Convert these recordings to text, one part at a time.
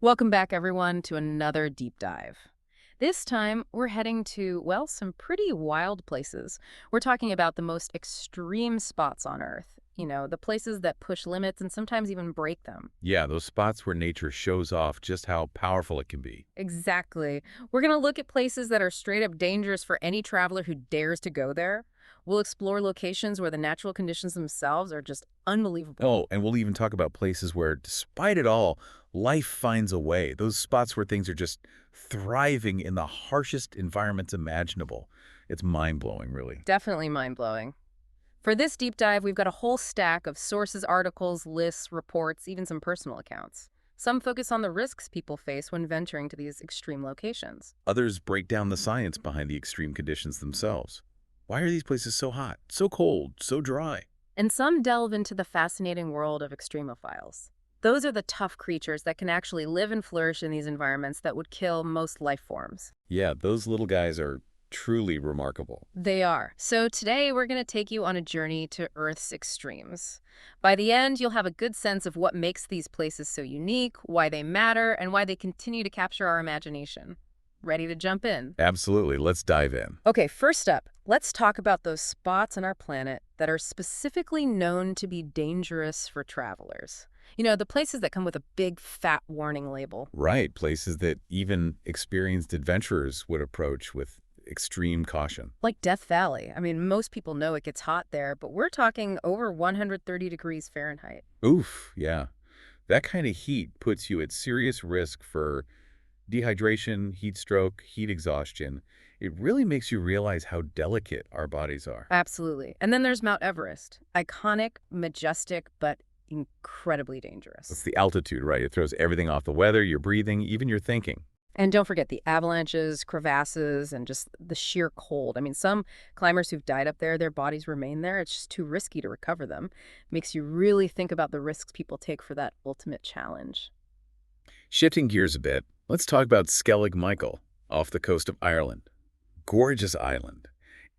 Welcome back, everyone, to another deep dive. This time, we're heading to, well, some pretty wild places. We're talking about the most extreme spots on Earth. The places that push limits and sometimes even break them. Yeah, those spots where nature shows off just how powerful it can be. Exactly. We're going to look at places that are straight up dangerous for any traveler who dares to go there. We'll explore locations where the natural conditions themselves are just unbelievable. Oh, and we'll even talk about places where, despite it all, life finds a way. Those spots where things are just thriving in the harshest environments imaginable. It's mind-blowing, really. Definitely mind blowing. For this deep dive, we've got a whole stack of sources, articles, lists, reports, even some personal accounts. Some focus on the risks people face when venturing to these extreme locations. Others break down the science behind the extreme conditions themselves. Why are these places so hot, so cold, so dry? And some delve into the fascinating world of extremophiles. Those are the tough creatures that can actually live and flourish in these environments that would kill most life forms. Yeah, those little guys are truly remarkable. They are. So today we're going to take you on a journey to Earth's extremes. By the end, you'll have a good sense of what makes these places so unique, why they matter, and why they continue to capture our imagination. Ready to jump in? Absolutely. Let's dive in. Okay, first up, let's talk about those spots on our planet that are specifically known to be dangerous for travelers. The places that come with a big, fat warning label. Right, places that even experienced adventurers would approach with extreme caution. Like Death Valley. I mean, most people know it gets hot there, but we're talking over 130 degrees Fahrenheit. Oof, yeah. That kind of heat puts you at serious risk for dehydration, heat stroke, heat exhaustion. It really makes you realize how delicate our bodies are. Absolutely. And then there's Mount Everest. Iconic, majestic, but incredibly It's dangerous. the altitude, right? It throws everything off: the weather, your breathing, even your thinking. And don't forget the avalanches, crevasses, and just the sheer cold. I mean, some climbers who've died up there, their bodies remain there. It's just too risky to recover them. Makes you really think about the risks people take for that ultimate challenge. Shifting gears a bit, let's talk about Skellig Michael off the coast of Ireland. Gorgeous island,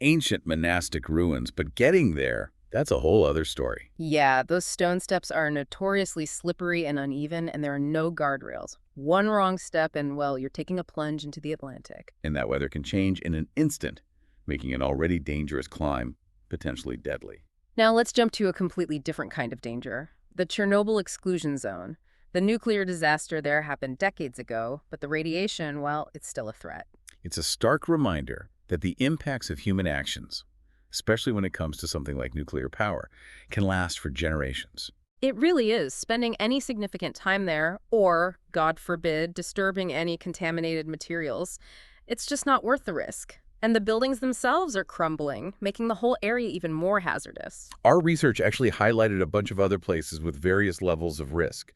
ancient monastic ruins, but getting there, that's a whole other story. Yeah, those stone steps are notoriously slippery and uneven, and there are no guardrails. One wrong step, and well, you're taking a plunge into the Atlantic. And that weather can change in an instant, making an already dangerous climb potentially deadly. Now, let's jump to a completely different kind of danger the Chernobyl exclusion zone. The nuclear disaster there happened decades ago, but the radiation, well, it's still a threat. It's a stark reminder that the impacts of human actions, especially when it comes to something like nuclear power, can last for generations. It really is. Spending any significant time there, or, God forbid, disturbing any contaminated materials, it's just not worth the risk. And the buildings themselves are crumbling, making the whole area even more hazardous. Our research actually highlighted a bunch of other places with various levels of risk.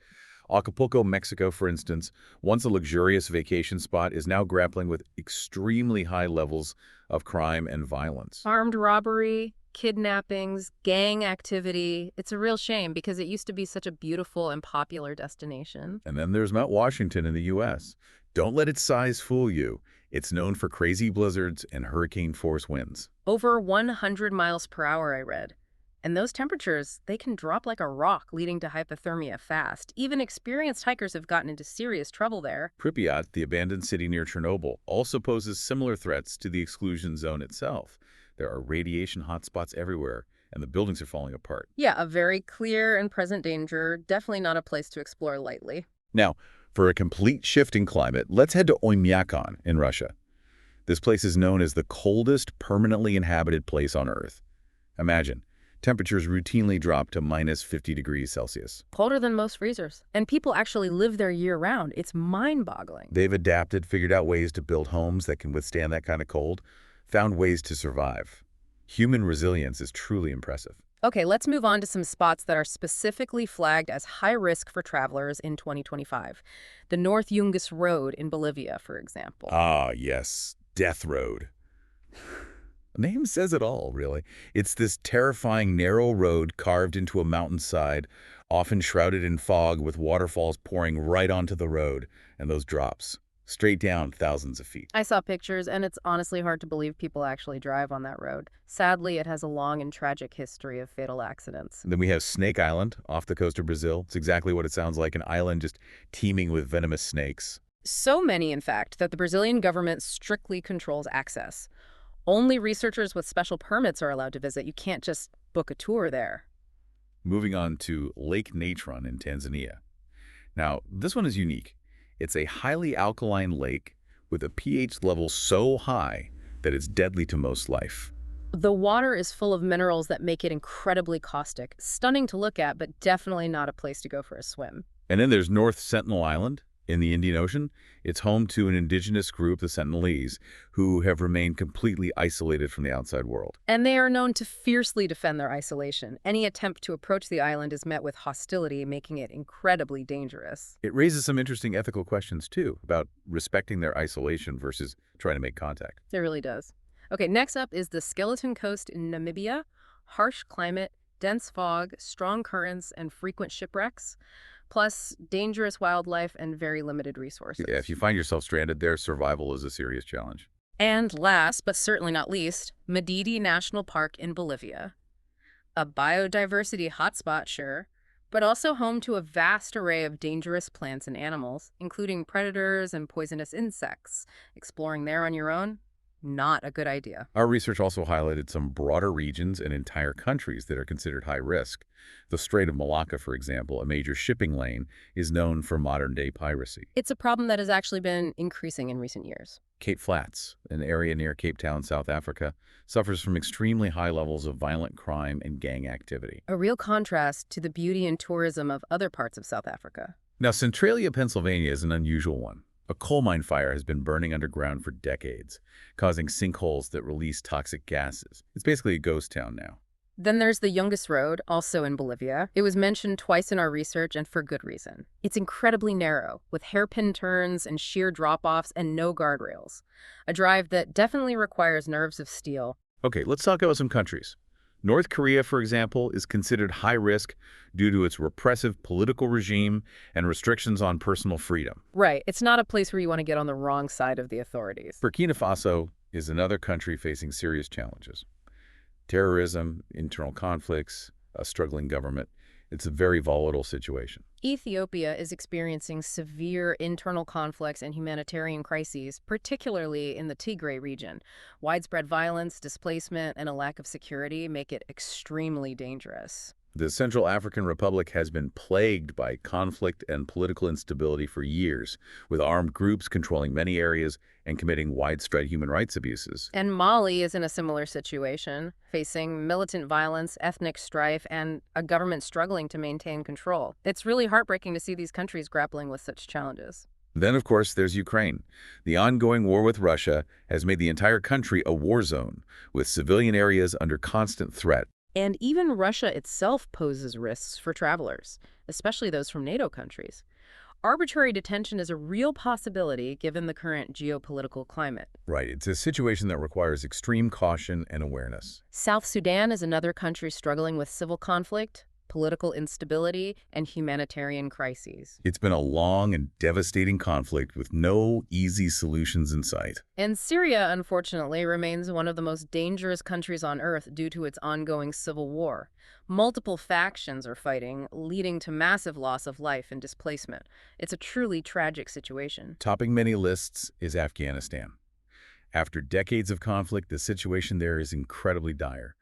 Acapulco, Mexico, for instance, once a luxurious vacation spot, is now grappling with extremely high levels of crime and violence. Armed robbery, kidnappings, gang activity. It's a real shame because it used to be such a beautiful and popular destination. And then there's Mount Washington in the U.S. Don't let its size fool you. It's known for crazy blizzards and hurricane-force winds. Over 100 miles per hour, I read. And those temperatures, they can drop like a rock, leading to hypothermia fast. Even experienced hikers have gotten into serious trouble there. Pripyat, the abandoned city near Chernobyl, also poses similar threats to the exclusion zone itself. There are radiation hotspots everywhere, and the buildings are falling apart. Yeah, a very clear and present danger. Definitely not a place to explore lightly. Now, for a complete shift in climate, let's head to Oymyakon in Russia. This place is known as the coldest permanently inhabited place on Earth. Imagine, temperatures routinely drop to minus 50 degrees Celsius. Colder than most freezers. And people actually live there year-round. It's mind-boggling. They've adapted, figured out ways to build homes that can withstand that kind of cold, found ways to survive. Human resilience is truly impressive. Okay, let's move on to some spots that are specifically flagged as high risk for travelers in 2025. The North Yungas Road in Bolivia, for example. Ah, yes, Death Road. The name says it all, really. It's this terrifying narrow road carved into a mountainside, often shrouded in fog with waterfalls pouring right onto the road and those drops. straight down thousands of feet. I saw pictures, and it's honestly hard to believe people actually drive on that road. Sadly, it has a long and tragic history of fatal accidents. Then we have Snake Island off the coast of Brazil. It's exactly what it sounds like, an island just teeming with venomous snakes. So many, in fact, that the Brazilian government strictly controls access. Only researchers with special permits are allowed to visit. You can't just book a tour there. Moving on to Lake Natron in Tanzania. Now, this one is unique. It's a highly alkaline lake with a pH level so high that it's deadly to most life. The water is full of minerals that make it incredibly caustic. Stunning to look at, but definitely not a place to go for a swim. And then there's North Sentinel Island in the Indian Ocean. It's home to an indigenous group, the Sentinelese, who have remained completely isolated from the outside world. And they are known to fiercely defend their isolation. Any attempt to approach the island is met with hostility, making it incredibly dangerous. It raises some interesting ethical questions, too, about respecting their isolation versus trying to make contact. It really does. Okay, next up is the Skeleton Coast in Namibia. Harsh climate, dense fog, strong currents, and frequent shipwrecks, plus dangerous wildlife and very limited resources. Yeah, if you find yourself stranded there, survival is a serious challenge. And last, but certainly not least, Madidi National Park in Bolivia. A biodiversity hotspot, sure, but also home to a vast array of dangerous plants and animals, including predators and poisonous insects. Exploring there on your own? Not a good idea. Our research also highlighted some broader regions and entire countries that are considered high risk. The Strait of Malacca, for example, a major shipping lane, is known for modern-day piracy. It's a problem that has actually been increasing in recent years. Cape Flats, an area near Cape Town, South Africa, suffers from extremely high levels of violent crime and gang activity. A real contrast to the beauty and tourism of other parts of South Africa. Now, Centralia, Pennsylvania is an unusual one. A coal mine fire has been burning underground for decades, causing sinkholes that release toxic gases. It's basically a ghost town now. Then there's the Youngest Road, also in Bolivia. It was mentioned twice in our research, and for good reason. It's incredibly narrow, with hairpin turns and sheer drop-offs and no guardrails. A drive that definitely requires nerves of steel. Okay, let's talk about some countries. North Korea, for example, is considered high risk due to its repressive political regime and restrictions on personal freedom. Right, it's not a place where you want to get on the wrong side of the authorities. Burkina Faso is another country facing serious challenges. Terrorism, internal conflicts, a struggling government. It's a very volatile situation. Ethiopia is experiencing severe internal conflicts and humanitarian crises, particularly in the Tigray region. Widespread violence, displacement, and a lack of security make it extremely dangerous. The Central African Republic has been plagued by conflict and political instability for years, with armed groups controlling many areas and committing widespread human rights abuses. And Mali is in a similar situation, facing militant violence, ethnic strife, and a government struggling to maintain control. It's really heartbreaking to see these countries grappling with such challenges. Then, of course, there's Ukraine. The ongoing war with Russia has made the entire country a war zone, with civilian areas under constant threat. And even Russia itself poses risks for travelers, especially those from NATO countries. Arbitrary detention is a real possibility given the current geopolitical climate. Right, it's a situation that requires extreme caution and awareness. South Sudan is another country struggling with civil conflict, political instability, and humanitarian crises. It's been a long and devastating conflict with no easy solutions in sight. And Syria, unfortunately, remains one of the most dangerous countries on Earth due to its ongoing civil war. Multiple factions are fighting, leading to massive loss of life and displacement. It's a truly tragic situation. Topping many lists is Afghanistan. After decades of conflict, the situation there is incredibly dire.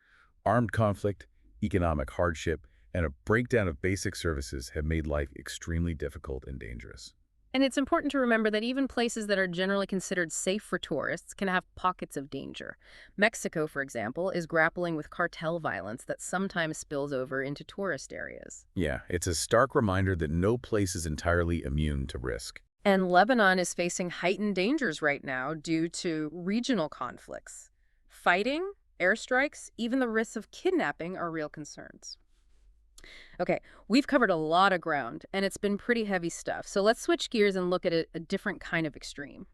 Armed conflict, economic hardship, and a breakdown of basic services have made life extremely difficult and dangerous. And it's important to remember that even places that are generally considered safe for tourists can have pockets of danger. Mexico, for example, is grappling with cartel violence that sometimes spills over into tourist areas. Yeah, it's a stark reminder that no place is entirely immune to risk. And Lebanon is facing heightened dangers right now due to regional conflicts. Fighting, airstrikes, even the risks of kidnapping are real concerns. Okay, we've covered a lot of ground, and it's been pretty heavy stuff. So let's switch gears and look at a different kind of extreme.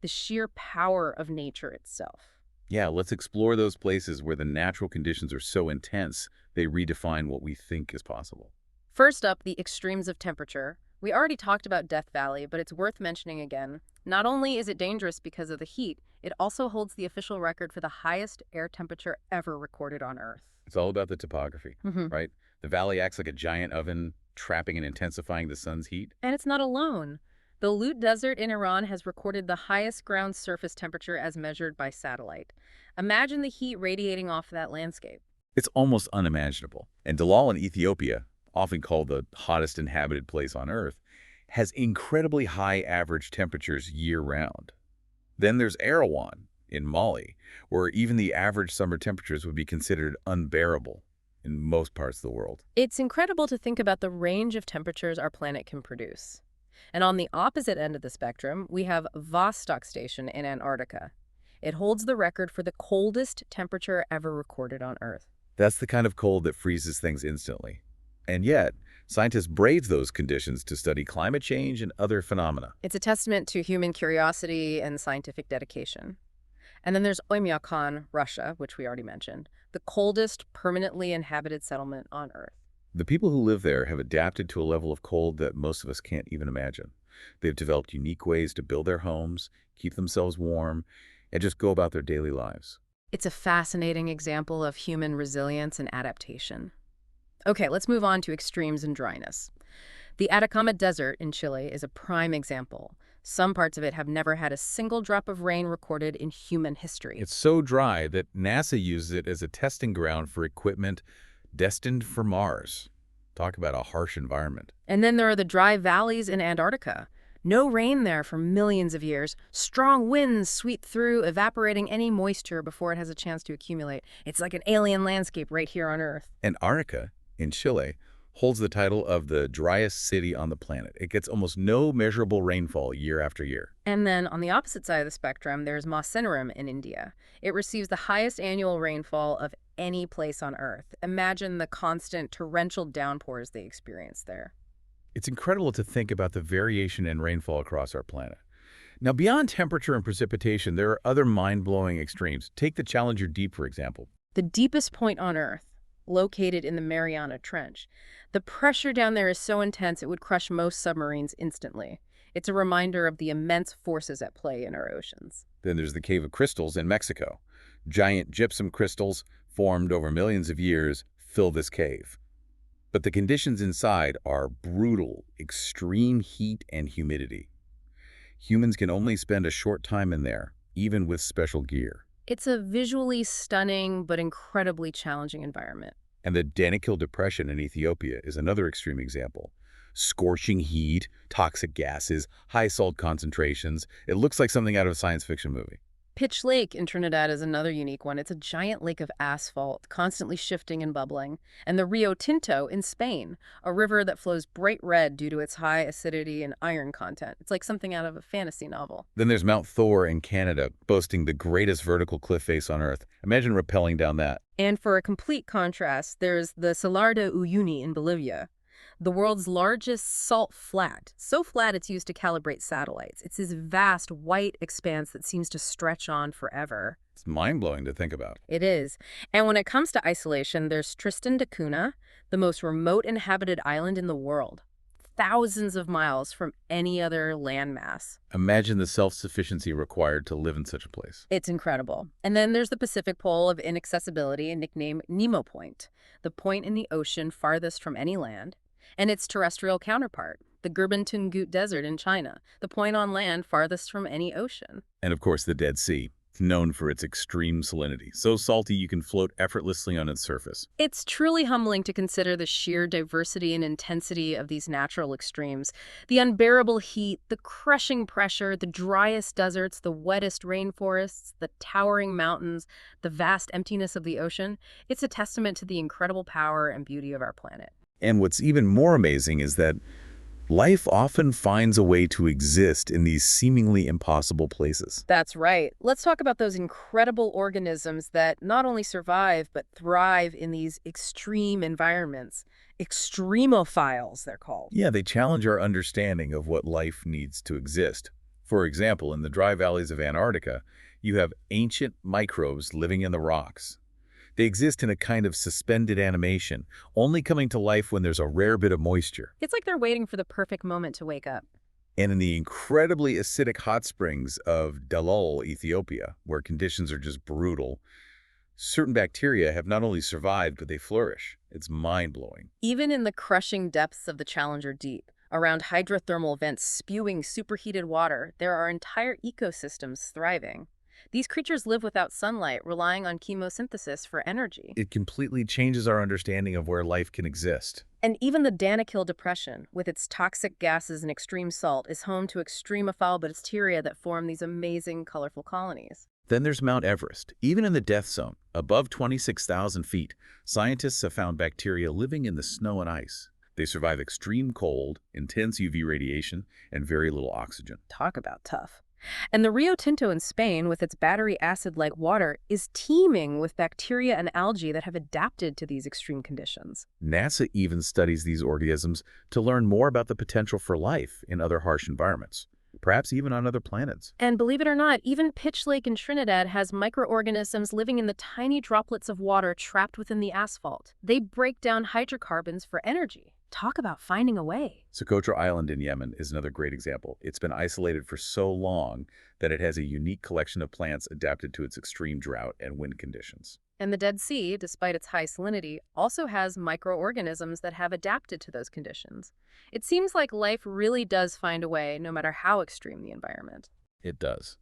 The sheer power of nature itself. Yeah, let's explore those places where the natural conditions are so intense, they redefine what we think is possible. First up, the extremes of temperature. We already talked about Death Valley, but it's worth mentioning again. Not only is it dangerous because of the heat, it also holds the official record for the highest air temperature ever recorded on Earth. It's all about the topography, Hmm. right? The valley acts like a giant oven, trapping and intensifying the sun's heat. And it's not alone. The Lut Desert in Iran has recorded the highest ground surface temperature as measured by satellite. Imagine the heat radiating off that landscape. It's almost unimaginable. And Dalal in Ethiopia, often called the hottest inhabited place on Earth, has incredibly high average temperatures year-round. Then there's Erewhon in Mali, where even the average summer temperatures would be considered unbearable in most parts of the world. It's incredible to think about the range of temperatures our planet can produce. And on the opposite end of the spectrum, we have Vostok Station in Antarctica. It holds the record for the coldest temperature ever recorded on Earth. That's the kind of cold that freezes things instantly. And yet, scientists brave those conditions to study climate change and other phenomena. It's a testament to human curiosity and scientific dedication. And then there's Oymyakon, Russia, which we already mentioned, the coldest permanently inhabited settlement on Earth. The people who live there have adapted to a level of cold that most of us can't even imagine. They've developed unique ways to build their homes, keep themselves warm, and just go about their daily lives. It's a fascinating example of human resilience and adaptation. Okay, let's move on to extremes and dryness. The Atacama Desert in Chile is a prime example. Some parts of it have never had a single drop of rain recorded in human history. It's so dry that NASA uses it as a testing ground for equipment destined for Mars. Talk about a harsh environment. And then there are the dry valleys in Antarctica. No rain there for millions of years. Strong winds sweep through, evaporating any moisture before it has a chance to accumulate. It's like an alien landscape right here on Earth. Antarctica, in Chile, holds the title of the driest city on the planet. It gets almost no measurable rainfall year after year. And then on the opposite side of the spectrum, there's Mausoleum in India. It receives the highest annual rainfall of any place on Earth. Imagine the constant torrential downpours they experience there. It's incredible to think about the variation in rainfall across our planet. Now, beyond temperature and precipitation, there are other mind-blowing extremes. Take the Challenger Deep, for example. The deepest point on Earth, located in the Mariana Trench. The pressure down there is so intense it would crush most submarines instantly. It's a reminder of the immense forces at play in our oceans. Then there's the Cave of Crystals in Mexico. Giant gypsum crystals, formed over millions of years, fill this cave. But the conditions inside are brutal, extreme heat and humidity. Humans can only spend a short time in there, even with special gear. It's a visually stunning but incredibly challenging environment. And the Danakil Depression in Ethiopia is another extreme example. Scorching heat, toxic gases, high salt concentrations. It looks like something out of a science fiction movie. Pitch Lake in Trinidad is another unique one. It's a giant lake of asphalt, constantly shifting and bubbling. And the Rio Tinto in Spain, a river that flows bright red due to its high acidity and iron content. It's like something out of a fantasy novel. Then there's Mount Thor in Canada, boasting the greatest vertical cliff face on Earth. Imagine rappelling down that. And for a complete contrast, there's the Salar de Uyuni in Bolivia, the world's largest salt flat. So flat it's used to calibrate satellites. It's this vast white expanse that seems to stretch on forever. It's mind-blowing to think about. It is. And when it comes to isolation, there's Tristan da Cunha, the most remote inhabited island in the world, thousands of miles from any other landmass. Imagine the self-sufficiency required to live in such a place. It's incredible. And then there's the Pacific Pole of inaccessibility, nicknamed Nemo Point, the point in the ocean farthest from any land, and its terrestrial counterpart, the Gurban Desert in China, the point on land farthest from any ocean. And of course, the Dead Sea, known for its extreme salinity, so salty you can float effortlessly on its surface. It's truly humbling to consider the sheer diversity and intensity of these natural extremes. The unbearable heat, the crushing pressure, the driest deserts, the wettest rainforests, the towering mountains, the vast emptiness of the ocean. It's a testament to the incredible power and beauty of our planet. And what's even more amazing is that life often finds a way to exist in these seemingly impossible places. That's right. Let's talk about those incredible organisms that not only survive, but thrive in these extreme environments. Extremophiles, they're called. Yeah, they challenge our understanding of what life needs to exist. For example, in the dry valleys of Antarctica, you have ancient microbes living in the rocks. They exist in a kind of suspended animation, only coming to life when there's a rare bit of moisture. It's like they're waiting for the perfect moment to wake up. And in the incredibly acidic hot springs of Dalol, Ethiopia, where conditions are just brutal, certain bacteria have not only survived, but they flourish. It's mind-blowing. Even in the crushing depths of the Challenger Deep, around hydrothermal vents spewing superheated water, there are entire ecosystems thriving. These creatures live without sunlight, relying on chemosynthesis for energy. It completely changes our understanding of where life can exist. And even the Danakil Depression, with its toxic gases and extreme salt, is home to extremophile bacteria that form these amazing, colorful colonies. Then there's Mount Everest. Even in the death zone, above 26,000 feet, scientists have found bacteria living in the snow and ice. They survive extreme cold, intense UV radiation, and very little oxygen. Talk about tough. And the Rio Tinto in Spain, with its battery acid-like water, is teeming with bacteria and algae that have adapted to these extreme conditions. NASA even studies these organisms to learn more about the potential for life in other harsh environments, perhaps even on other planets. And believe it or not, even Pitch Lake in Trinidad has microorganisms living in the tiny droplets of water trapped within the asphalt. They break down hydrocarbons for energy. Talk about finding a way. Socotra Island in Yemen is another great example. It's been isolated for so long that it has a unique collection of plants adapted to its extreme drought and wind conditions. And the Dead Sea, despite its high salinity, also has microorganisms that have adapted to those conditions. It seems like life really does find a way, no matter how extreme the environment. It does.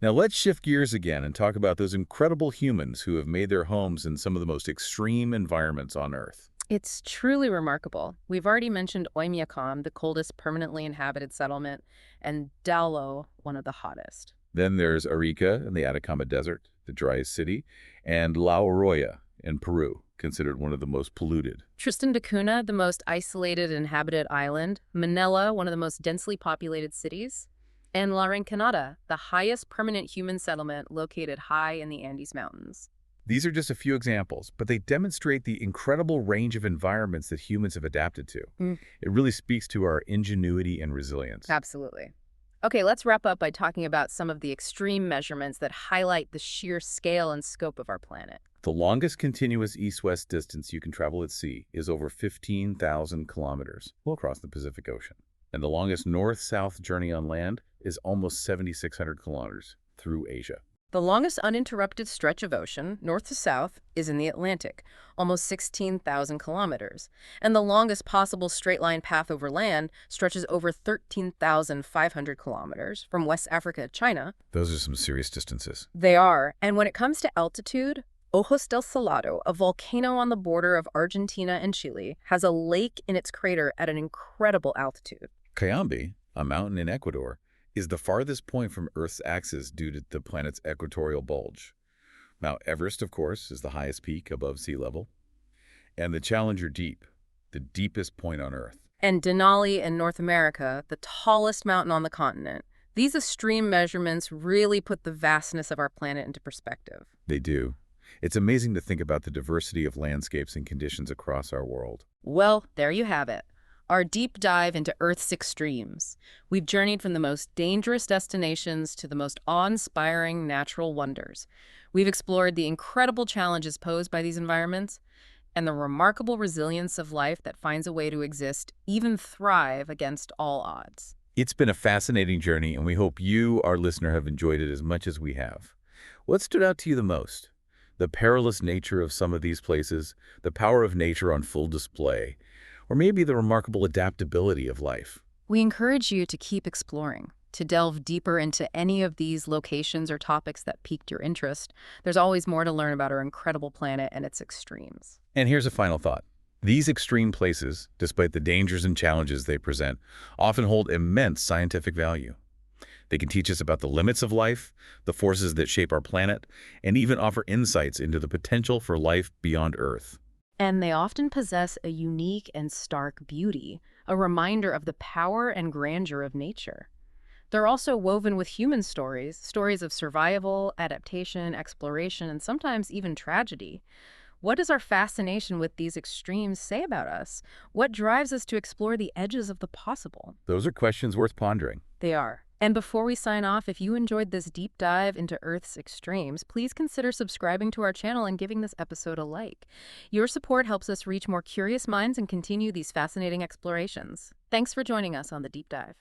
Now let's shift gears again and talk about those incredible humans who have made their homes in some of the most extreme environments on Earth. It's truly remarkable. We've already mentioned Oymyakon, the coldest permanently inhabited settlement, and Dallo, one of the hottest. Then there's Arica in the Atacama Desert, the driest city, and La Oroya in Peru, considered one of the most polluted. Tristan da Cunha, the most isolated inhabited island, Manila, one of the most densely populated cities, and La Rinconada, the highest permanent human settlement located high in the Andes Mountains. These are just a few examples, but they demonstrate the incredible range of environments that humans have adapted to. It really speaks to our ingenuity and resilience. Absolutely. Okay, let's wrap up by talking about some of the extreme measurements that highlight the sheer scale and scope of our planet. The longest continuous east-west distance you can travel at sea is over 15,000 kilometers, well across the Pacific Ocean. And the longest north-south journey on land is almost 7,600 kilometers through Asia. The longest uninterrupted stretch of ocean, north to south, is in the Atlantic, almost 16,000 kilometers. And the longest possible straight-line path over land stretches over 13,500 kilometers from West Africa to China. Those are some serious distances. They are. And when it comes to altitude, Ojos del Salado, a volcano on the border of Argentina and Chile, has a lake in its crater at an incredible altitude. Cayambe, a mountain in Ecuador, is the farthest point from Earth's axis due to the planet's equatorial bulge. Mount Everest, of course, is the highest peak above sea level. And the Challenger Deep, the deepest point on Earth. And Denali in North America, the tallest mountain on the continent. These extreme measurements really put the vastness of our planet into perspective. They do. It's amazing to think about the diversity of landscapes and conditions across our world. Well, there you have it. Our deep dive into Earth's extremes. We've journeyed from the most dangerous destinations to the most awe-inspiring natural wonders. We've explored the incredible challenges posed by these environments and the remarkable resilience of life that finds a way to exist, even thrive against all odds. It's been a fascinating journey, and we hope you, our listener, have enjoyed it as much as we have. What stood out to you the most? The perilous nature of some of these places, the power of nature on full display, or maybe the remarkable adaptability of life. We encourage you to keep exploring, to delve deeper into any of these locations or topics that piqued your interest. There's always more to learn about our incredible planet and its extremes. And here's a final thought. These extreme places, despite the dangers and challenges they present, often hold immense scientific value. They can teach us about the limits of life, the forces that shape our planet, and even offer insights into the potential for life beyond Earth. And they often possess a unique and stark beauty, a reminder of the power and grandeur of nature. They're also woven with human stories, stories of survival, adaptation, exploration, and sometimes even tragedy. What does our fascination with these extremes say about us? What drives us to explore the edges of the possible? Those are questions worth pondering. They are. And before we sign off, if you enjoyed this deep dive into Earth's extremes, please consider subscribing to our channel and giving this episode a like. Your support helps us reach more curious minds and continue these fascinating explorations. Thanks for joining us on the deep dive.